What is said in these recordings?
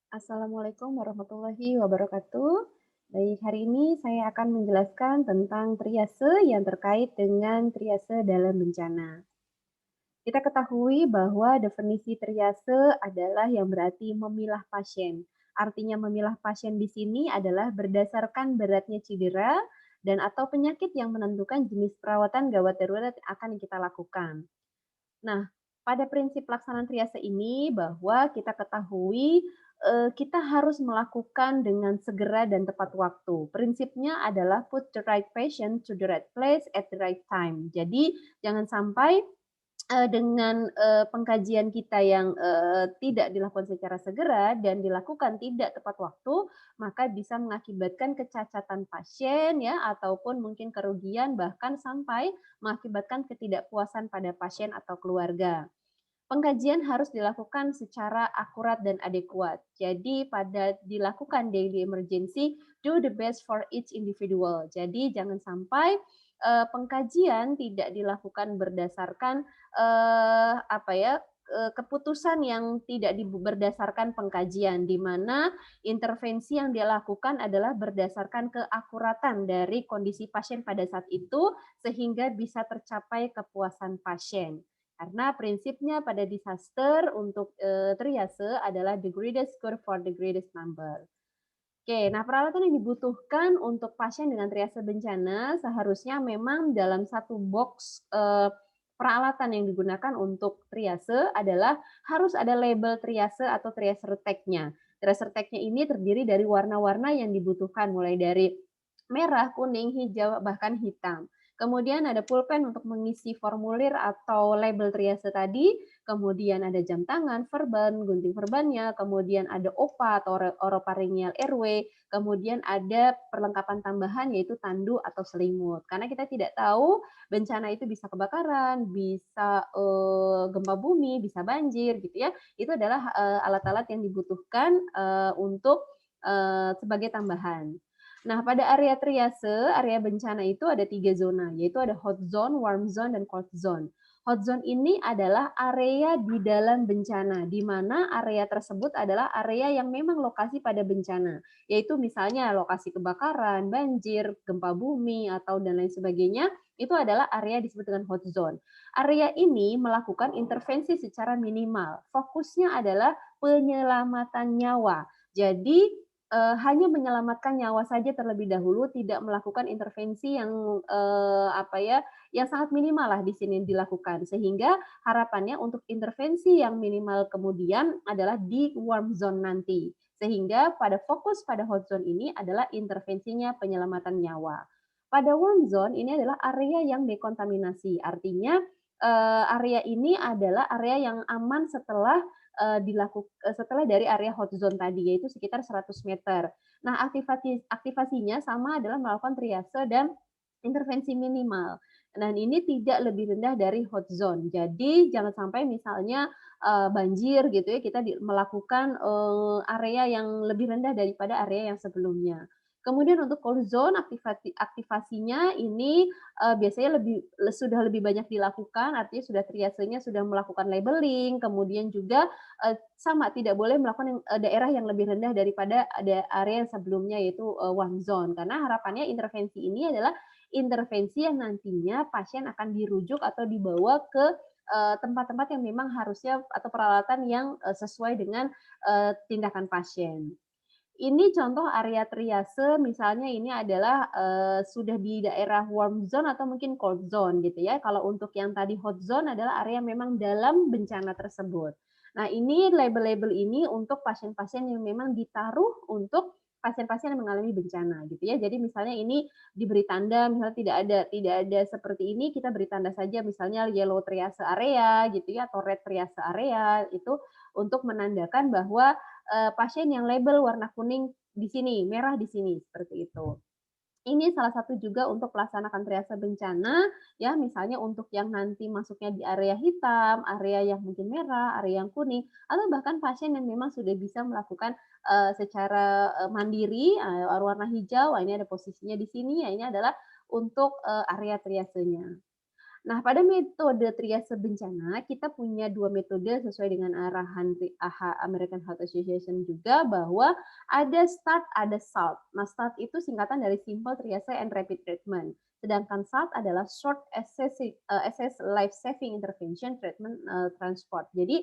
Assalamualaikum warahmatullahi wabarakatuh. Baik, hari ini saya akan menjelaskan tentang triase yang terkait dengan triase dalam bencana. Kita ketahui bahwa definisi triase adalah yang berarti memilah pasien. Artinya memilah pasien di sini adalah berdasarkan beratnya cedera dan atau penyakit yang menentukan jenis perawatan gawat darurat yang akan kita lakukan. Nah, pada prinsip pelaksanaan triase ini bahwa kita ketahui, kita harus melakukan dengan segera dan tepat waktu. Prinsipnya adalah put the right patient to the right place at the right time. Jadi jangan sampai dengan, pengkajian kita yang, tidak dilakukan secara segera dan dilakukan tidak tepat waktu, maka bisa mengakibatkan kecacatan pasien ya, ataupun mungkin kerugian, bahkan sampai mengakibatkan ketidakpuasan pada pasien atau keluarga. Pengkajian harus dilakukan secara akurat dan adekuat. Jadi pada dilakukan daily emergency, do the best for each individual. Jadi jangan sampai pengkajian tidak dilakukan berdasarkan apa ya, keputusan yang tidak berdasarkan pengkajian, di mana intervensi yang dia lakukan adalah berdasarkan keakuratan dari kondisi pasien pada saat itu, sehingga bisa tercapai kepuasan pasien. Karena prinsipnya pada disaster untuk, triase adalah the greatest cure for the greatest number. Oke, nah peralatan yang dibutuhkan untuk pasien dengan triase bencana seharusnya memang dalam satu box, peralatan yang digunakan untuk triase adalah harus ada label triase atau tracer tag-nya. Tracer tag-nya ini terdiri dari warna-warna yang dibutuhkan mulai dari merah, kuning, hijau, bahkan hitam. Kemudian ada pulpen untuk mengisi formulir atau label triase tadi, kemudian ada jam tangan, verban, gunting verbannya, kemudian ada OPA atau orofaringial airway, kemudian ada perlengkapan tambahan yaitu tandu atau selimut. Karena kita tidak tahu bencana itu bisa kebakaran, bisa gempa bumi, bisa banjir gitu ya. Itu adalah alat-alat yang dibutuhkan untuk sebagai tambahan. Nah, pada area triase, area bencana itu ada 3 zona, yaitu ada hot zone, warm zone, dan cold zone. Hot zone ini adalah area di dalam bencana, di mana area tersebut adalah area yang memang lokasi pada bencana, yaitu misalnya lokasi kebakaran, banjir, gempa bumi, atau dan lain sebagainya, itu adalah area disebut dengan hot zone. Area ini melakukan intervensi secara minimal, fokusnya adalah penyelamatan nyawa. Jadi hanya menyelamatkan nyawa saja terlebih dahulu, tidak melakukan intervensi yang, apa ya, yang sangat minimal lah di sini dilakukan. Sehingga harapannya untuk intervensi yang minimal kemudian adalah di warm zone nanti. Sehingga pada fokus pada hot zone ini adalah intervensinya penyelamatan nyawa. Pada warm zone ini adalah area yang dekontaminasi, artinya, area ini adalah area yang aman setelah setelah dari area hot zone tadi, yaitu sekitar 100 meter. Nah, aktivasinya sama adalah melakukan triase dan intervensi minimal. Dan ini tidak lebih rendah dari hot zone. Jadi jangan sampai misalnya, banjir gitu ya, kita melakukan, area yang lebih rendah daripada area yang sebelumnya. Kemudian untuk cold zone aktivasinya ini, biasanya sudah lebih banyak dilakukan, artinya sudah triasenya sudah melakukan labeling, kemudian juga sama, tidak boleh melakukan daerah yang lebih rendah daripada ada area yang sebelumnya yaitu, warm zone. Karena harapannya intervensi ini adalah intervensi yang nantinya pasien akan dirujuk atau dibawa ke, tempat-tempat yang memang harusnya atau peralatan yang, sesuai dengan, tindakan pasien. Ini contoh area triase misalnya ini adalah, sudah di daerah warm zone atau mungkin cold zone gitu ya. Kalau untuk yang tadi hot zone adalah area memang dalam bencana tersebut. Nah, ini label-label ini untuk pasien-pasien yang memang ditaruh untuk pasien-pasien yang mengalami bencana gitu ya. Jadi misalnya ini diberi tanda misalnya tidak ada seperti ini, kita beri tanda saja misalnya yellow triase area gitu ya atau red triase area, itu untuk menandakan bahwa pasien yang label warna kuning di sini, merah di sini, seperti itu. Ini salah satu juga untuk melaksanakan triase bencana, ya misalnya untuk yang nanti masuknya di area hitam, area yang mungkin merah, area yang kuning, atau bahkan pasien yang memang sudah bisa melakukan, secara, mandiri, warna hijau, wah ini ada posisinya di sini, ya ini adalah untuk, area triasenya. Nah, pada metode triase bencana, kita punya 2 metode sesuai dengan arahan American Heart Association juga bahwa ada START, ada SALT. Nah, START itu singkatan dari Simple Triage and Rapid Treatment. Sedangkan SALT adalah Short Assess Life Saving Intervention Treatment Transport. Jadi,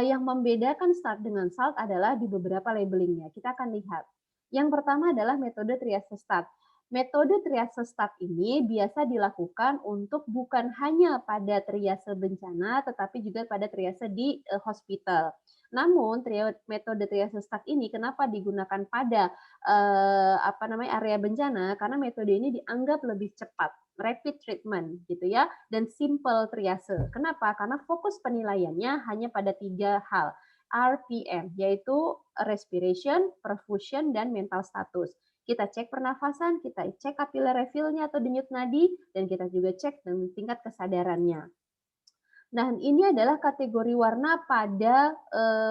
yang membedakan START dengan SALT adalah di beberapa labelingnya. Kita akan lihat. Yang pertama adalah metode triase START. Metode triase START ini biasa dilakukan untuk bukan hanya pada triase bencana, tetapi juga pada triase di hospital. Namun, metode triase START ini kenapa digunakan pada area bencana? Karena metode ini dianggap lebih cepat, rapid treatment gitu ya, dan simple triase. Kenapa? Karena fokus penilaiannya hanya pada 3 hal. RPM, yaitu respiration, perfusion, dan mental status. Kita cek pernafasan, kita cek capillary refill-nya atau denyut nadi, dan kita juga cek tingkat kesadarannya. Nah, ini adalah kategori warna pada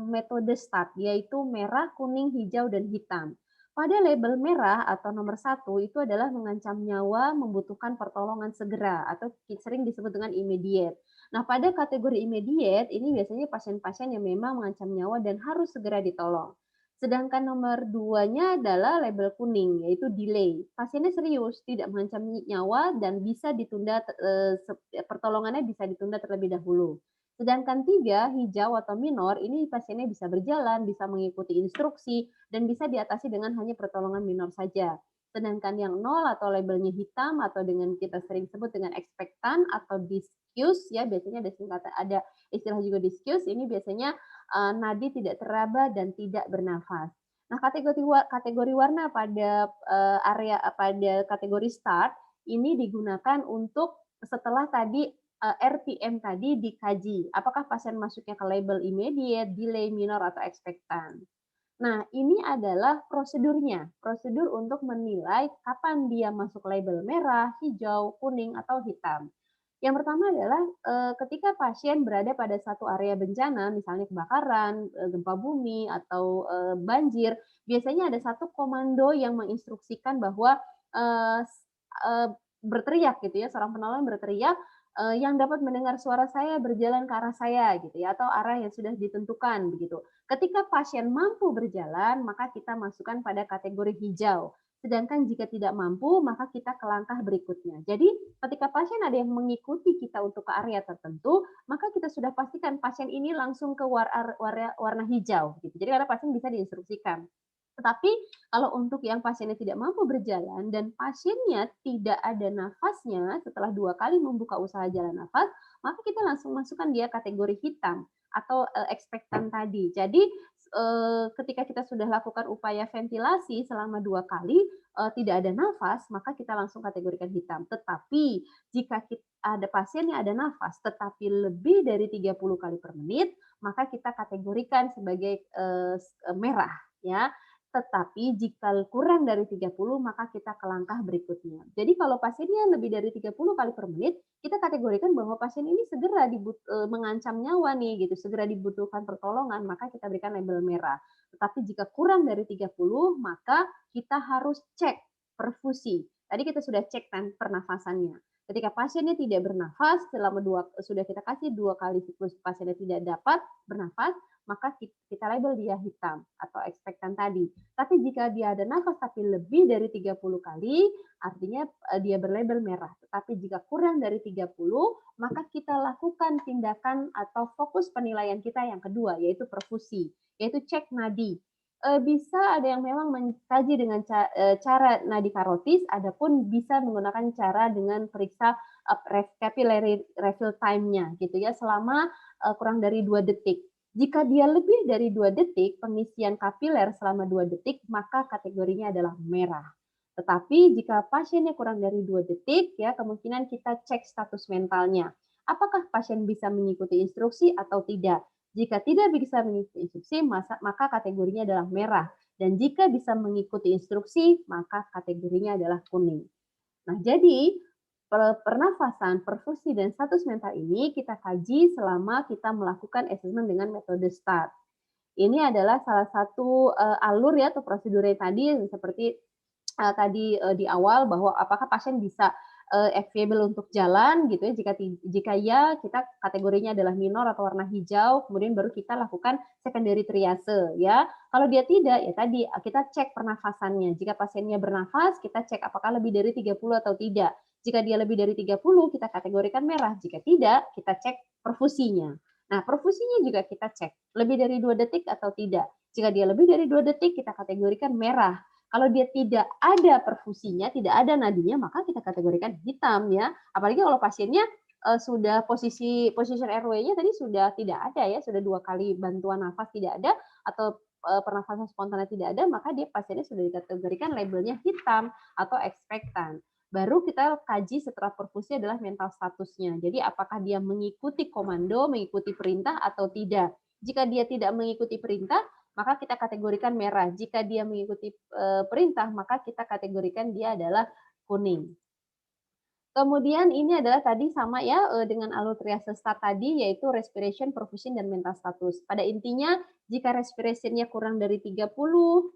metode START, yaitu merah, kuning, hijau, dan hitam. Pada label merah atau nomor 1 itu adalah mengancam nyawa, membutuhkan pertolongan segera atau sering disebut dengan immediate. Nah, pada kategori immediate ini biasanya pasien-pasien yang memang mengancam nyawa dan harus segera ditolong. Sedangkan nomor 2-nya adalah label kuning, yaitu delay. Pasiennya serius, tidak mengancam nyawa dan bisa ditunda, pertolongannya bisa ditunda terlebih dahulu. Sedangkan 3, hijau atau minor, ini pasiennya bisa berjalan, bisa mengikuti instruksi, dan bisa diatasi dengan hanya pertolongan minor saja. Sedangkan yang 0 atau labelnya hitam atau dengan kita sering sebut dengan expectant atau discuse, ya biasanya ada istilah juga discuse, ini biasanya nadi tidak teraba dan tidak bernafas. Nah, kategori warna pada pada kategori start ini digunakan untuk setelah tadi RPM tadi dikaji, apakah pasien masuknya ke label immediate, delay, minor, atau expectant. Nah, ini adalah prosedurnya, prosedur untuk menilai kapan dia masuk label merah, hijau, kuning, atau hitam. Yang pertama adalah ketika pasien berada pada satu area bencana, misalnya kebakaran, gempa bumi, atau banjir, biasanya ada satu komando yang menginstruksikan bahwa eee, eee, berteriak gitu ya, seorang penolong berteriak, yang dapat mendengar suara saya berjalan ke arah saya gitu ya, atau arah yang sudah ditentukan begitu. Ketika pasien mampu berjalan, maka kita masukkan pada kategori hijau. Sedangkan jika tidak mampu, maka kita ke langkah berikutnya. Jadi, ketika pasien ada yang mengikuti kita untuk ke area tertentu, maka kita sudah pastikan pasien ini langsung ke warna hijau gitu. Jadi karena pasien bisa diinstruksikan. Tetapi kalau untuk yang pasiennya tidak mampu berjalan dan pasiennya tidak ada nafasnya setelah 2 kali membuka usaha jalan nafas, maka kita langsung masukkan dia kategori hitam atau expectant tadi. Jadi ketika kita sudah lakukan upaya ventilasi selama 2 kali tidak ada nafas, maka kita langsung kategorikan hitam. Tetapi jika ada pasien yang ada nafas tetapi lebih dari 30 kali per menit, maka kita kategorikan sebagai merah ya. Tetapi jika kurang dari 30, maka kita ke langkah berikutnya. Jadi kalau pasiennya lebih dari 30 kali per menit, kita kategorikan bahwa pasien ini segera mengancam nyawa nih gitu, segera dibutuhkan pertolongan, maka kita berikan label merah. Tetapi jika kurang dari 30, maka kita harus cek perfusi. Tadi kita sudah cek kan pernafasannya. Ketika pasiennya tidak bernafas, sudah kita kasih 2 kali siklus pasiennya tidak dapat bernafas, maka kita label dia hitam atau expectant tadi. Tapi jika dia ada nafas tapi lebih dari 30 kali, artinya dia berlabel merah. Tetapi jika kurang dari 30, maka kita lakukan tindakan atau fokus penilaian kita yang kedua, yaitu perfusi, yaitu cek nadi. Bisa ada yang memang mengkaji dengan cara nadi karotis, adapun bisa menggunakan cara dengan periksa capillary refill time-nya gitu ya, selama kurang dari 2 detik. Jika dia lebih dari 2 detik, pengisian kapiler selama 2 detik, maka kategorinya adalah merah. Tetapi jika pasiennya kurang dari 2 detik, ya kemungkinan kita cek status mentalnya. Apakah pasien bisa mengikuti instruksi atau tidak? Jika tidak bisa mengikuti instruksi, maka kategorinya adalah merah. Dan jika bisa mengikuti instruksi, maka kategorinya adalah kuning. Nah, jadi pernafasan, perfusi, dan status mental ini kita kaji selama kita melakukan assessment dengan metode START. Ini adalah salah satu alur ya atau prosedurnya tadi seperti tadi di awal bahwa apakah pasien bisa available untuk jalan gitu ya, jika ya kita kategorinya adalah minor atau warna hijau, kemudian baru kita lakukan secondary triase ya. Kalau dia tidak, ya tadi kita cek pernafasannya. Jika pasiennya bernafas, kita cek apakah lebih dari 30 atau tidak. Jika dia lebih dari 30, kita kategorikan merah. Jika tidak, kita cek perfusinya. Nah, perfusinya juga kita cek, lebih dari 2 detik atau tidak. Jika dia lebih dari 2 detik, kita kategorikan merah. Kalau dia tidak ada perfusinya, tidak ada nadinya, maka kita kategorikan hitam ya. Apalagi kalau pasiennya sudah position airway-nya tadi sudah tidak ada ya, sudah 2 kali bantuan nafas tidak ada atau pernafasan spontannya tidak ada, maka dia pasiennya sudah dikategorikan labelnya hitam atau ekspektan. Baru kita kaji setelah perfusi adalah mental statusnya. Jadi apakah dia mengikuti komando, mengikuti perintah atau tidak. Jika dia tidak mengikuti perintah, maka kita kategorikan merah. Jika dia mengikuti perintah, maka kita kategorikan dia adalah kuning. Kemudian ini adalah tadi sama ya dengan alur triase start tadi yaitu respiration, perfusion, dan mental status. Pada intinya jika respiration-nya kurang dari 30,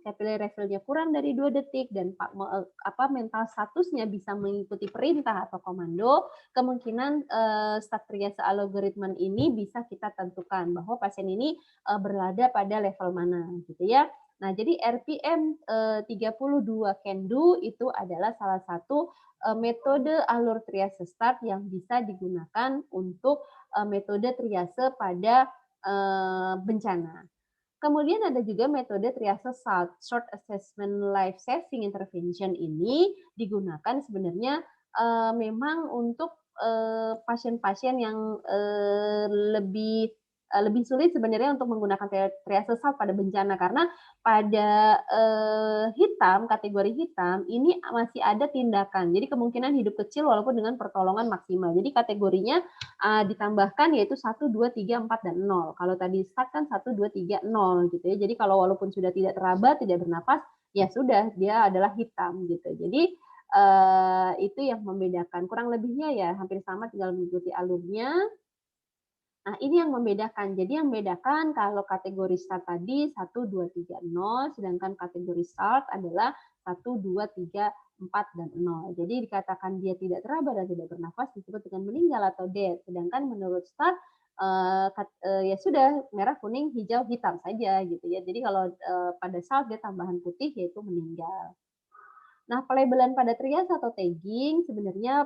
capillary refill-nya kurang dari 2 detik dan mental statusnya bisa mengikuti perintah atau komando, kemungkinan start triase algoritma ini bisa kita tentukan bahwa pasien ini berada pada level mana gitu ya. Nah, jadi RPM 32 can do itu adalah salah satu metode alur triase start yang bisa digunakan untuk metode triase pada bencana. Kemudian ada juga metode triase SALT, Short Assessment Life Saving Intervention ini digunakan sebenarnya memang untuk pasien-pasien yang lebih sulit sebenarnya untuk menggunakan triase SALT pada bencana karena pada kategori hitam ini masih ada tindakan. Jadi kemungkinan hidup kecil walaupun dengan pertolongan maksimal. Jadi kategorinya ditambahkan yaitu 1, 2, 3, 4, dan 0. Kalau tadi start kan 1, 2, 3, 0 gitu ya. Jadi kalau walaupun sudah tidak teraba, tidak bernafas, ya sudah dia adalah hitam gitu. Jadi itu yang membedakan. Kurang lebihnya ya hampir sama, tinggal mengikuti alurnya. Nah, ini yang membedakan. Jadi yang membedakan kalau kategori start tadi 1, 2, 3, 0, sedangkan kategori start adalah 1, 2, 3, 4, dan 0. Jadi dikatakan dia tidak teraba dan tidak bernafas disebut dengan meninggal atau dead. Sedangkan menurut start ya sudah merah, kuning, hijau, hitam saja gitu ya. Jadi kalau pada start dia tambahan putih yaitu meninggal. Nah, pelabelan pada triase atau tagging sebenarnya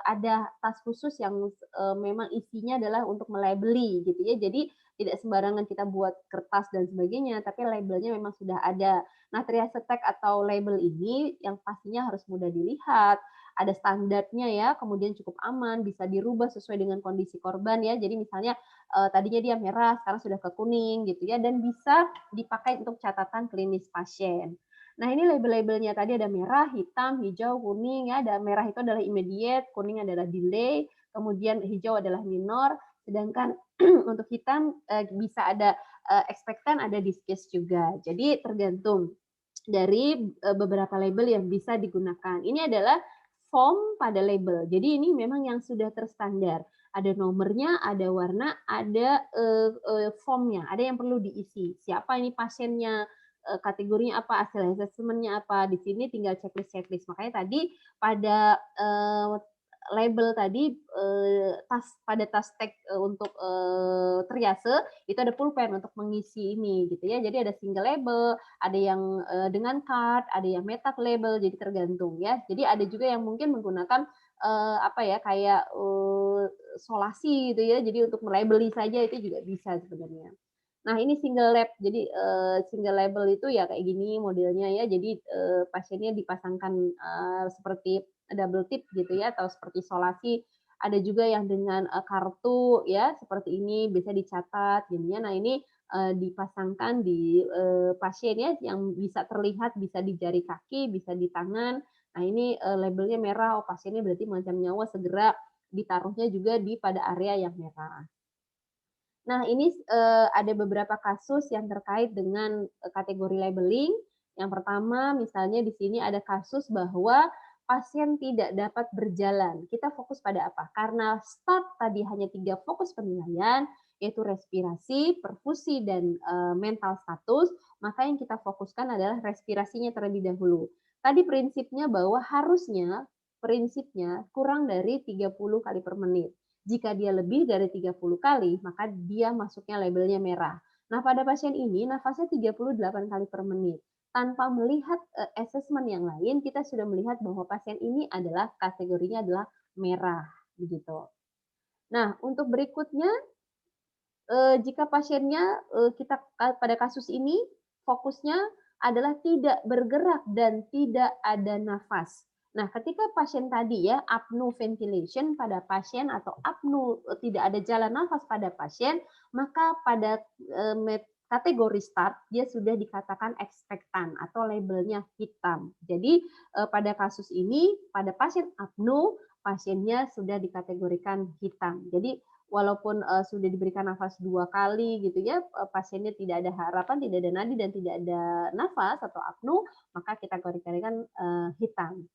ada tas khusus yang memang isinya adalah untuk melabeli gitu ya. Jadi tidak sembarangan kita buat kertas dan sebagainya, tapi labelnya memang sudah ada. Nah, triase tag atau label ini yang pastinya harus mudah dilihat, ada standarnya ya, kemudian cukup aman, bisa dirubah sesuai dengan kondisi korban ya. Jadi misalnya tadinya dia merah, sekarang sudah ke kuning gitu ya, dan bisa dipakai untuk catatan klinis pasien. Nah, ini label-labelnya tadi ada merah, hitam, hijau, kuning ya. Ada merah itu adalah immediate, kuning adalah delay, kemudian hijau adalah minor, sedangkan untuk hitam bisa ada expectant, ada discuss juga. Jadi tergantung dari beberapa label yang bisa digunakan. Ini adalah form pada label. Jadi ini memang yang sudah terstandar. Ada nomornya, ada warna, ada formnya, ada yang perlu diisi. Siapa ini pasiennya, kategorinya apa, hasil assessment-nya apa. Di sini tinggal checklist. Makanya tadi pada label tadi pada tas tag untuk triase itu ada pulpen untuk mengisi ini gitu ya. Jadi ada single label, ada yang dengan card, ada yang meta label, jadi tergantung ya. Jadi ada juga yang mungkin menggunakan apa ya kayak solasi gitu ya. Jadi untuk melabeli saja itu juga bisa sebenarnya. Nah, ini single lab. Jadi single label itu ya kayak gini modelnya ya. Jadi pasiennya dipasangkan seperti double tip gitu ya atau seperti solasi. Ada juga yang dengan kartu ya seperti ini bisa dicatat gini ya. Nah, ini dipasangkan di pasien ya yang bisa terlihat bisa di jari kaki, bisa di tangan. Nah, ini labelnya merah, oh pasiennya berarti mengancam nyawa, segera ditaruhnya juga di pada area yang merah. Nah, ini ada beberapa kasus yang terkait dengan kategori labeling. Yang pertama, misalnya di sini ada kasus bahwa pasien tidak dapat berjalan. Kita fokus pada apa? Karena start tadi hanya 3 fokus penilaian, yaitu respirasi, perfusi, dan mental status, maka yang kita fokuskan adalah respirasinya terlebih dahulu. Tadi prinsipnya bahwa harusnya prinsipnya kurang dari 30 kali per menit. Jika dia lebih dari 30 kali, maka dia masuknya labelnya merah. Nah, pada pasien ini nafasnya 38 kali per menit. Tanpa melihat asesmen yang lain, kita sudah melihat bahwa pasien ini adalah kategorinya adalah merah, begitu. Nah, untuk berikutnya, jika pasiennya, kita pada kasus ini fokusnya adalah tidak bergerak dan tidak ada nafas. Nah, ketika pasien tadi ya, apnea ventilation pada pasien atau apnea, tidak ada jalan nafas pada pasien, maka pada, kategori start dia sudah dikatakan ekspektan atau labelnya hitam. Jadi, pada kasus ini, pada pasien apnea, pasiennya sudah dikategorikan hitam. Jadi walaupun, sudah diberikan nafas 2 kali gitu ya, pasiennya tidak ada harapan, tidak ada nadi dan tidak ada nafas atau apnea, maka kita kategorikan, hitam.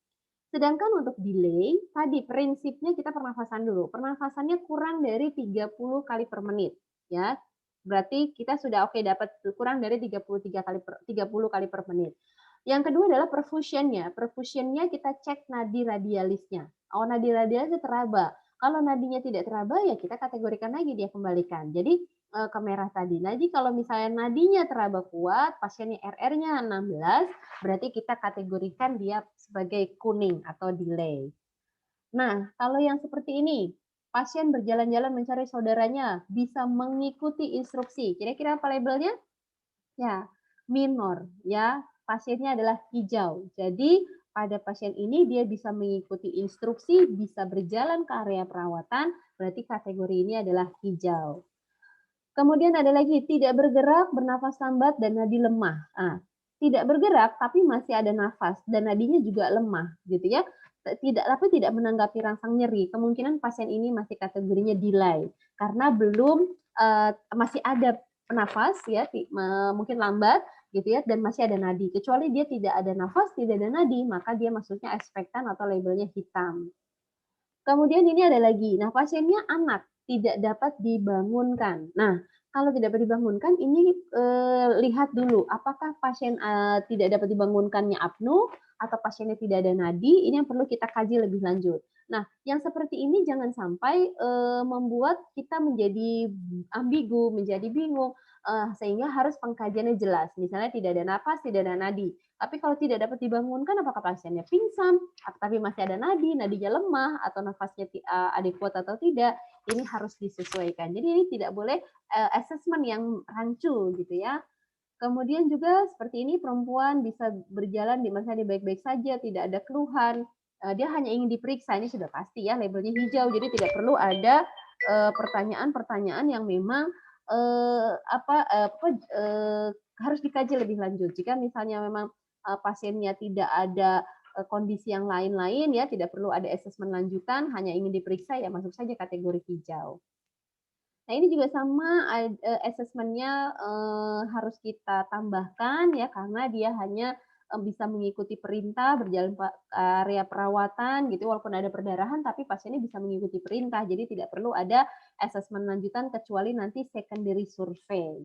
Sedangkan untuk delay, tadi prinsipnya kita pernafasan dulu, pernafasannya kurang dari 30 kali per menit, ya. Berarti kita sudah oke dapat kurang dari 30 kali per menit. Yang kedua adalah perfusionnya. Perfusionnya kita cek nadi radialisnya. Oh, nadi radialisnya teraba. Kalau nadinya tidak teraba, ya kita kategorikan lagi, dia kembalikan. Jadi ke merah tadi. Jadi kalau misalnya nadinya teraba kuat, pasiennya RR-nya 16, berarti kita kategorikan dia sebagai kuning atau delay. Nah, kalau yang seperti ini, pasien berjalan-jalan mencari saudaranya, bisa mengikuti instruksi. Kira-kira apa labelnya? Ya, minor ya, pasiennya adalah hijau. Jadi pada pasien ini dia bisa mengikuti instruksi, bisa berjalan ke area perawatan, berarti kategori ini adalah hijau. Kemudian ada lagi tidak bergerak, bernafas lambat dan nadi lemah. Nah, tidak bergerak tapi masih ada nafas dan nadinya juga lemah gitu ya. Tidak menanggapi rangsang nyeri. Kemungkinan pasien ini masih kategorinya delay karena belum masih ada nafas ya, mungkin lambat gitu ya dan masih ada nadi. Kecuali dia tidak ada nafas, tidak ada nadi, maka dia masuknya ekspektan atau labelnya hitam. Kemudian ini ada lagi, nah pasiennya anak, tidak dapat dibangunkan. Nah, kalau tidak dapat dibangunkan ini, lihat dulu apakah pasien, tidak dapat dibangunkannya apnea atau pasiennya tidak ada nadi, ini yang perlu kita kaji lebih lanjut. Nah, yang seperti ini jangan sampai, membuat kita menjadi ambigu, menjadi bingung, sehingga harus pengkajiannya jelas. Misalnya tidak ada napas, tidak ada nadi. Tapi kalau tidak dapat dibangunkan, apakah pasiennya pingsan, tapi masih ada nadi, nadinya lemah, atau nafasnya adekuat atau tidak, ini harus disesuaikan. Jadi ini tidak boleh assessment yang rancu gitu ya. Kemudian juga seperti ini perempuan bisa berjalan di masa dia baik-baik saja, tidak ada keluhan, dia hanya ingin diperiksa, ini sudah pasti ya labelnya hijau, jadi tidak perlu ada pertanyaan-pertanyaan yang memang harus dikaji lebih lanjut. Jika misalnya memang pasiennya tidak ada kondisi yang lain-lain ya, tidak perlu ada asesmen lanjutan, hanya ingin diperiksa ya masuk saja kategori hijau. Nah ini juga sama asesmennya harus kita tambahkan ya karena dia hanya bisa mengikuti perintah, berjalan ke area perawatan gitu walaupun ada perdarahan tapi pasiennya bisa mengikuti perintah. Jadi tidak perlu ada asesmen lanjutan kecuali nanti secondary survey.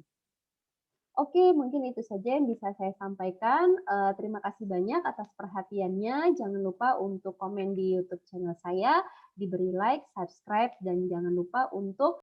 Oke, mungkin itu saja yang bisa saya sampaikan. Terima kasih banyak atas perhatiannya. Jangan lupa untuk komen di YouTube channel saya, diberi like, subscribe, dan jangan lupa untuk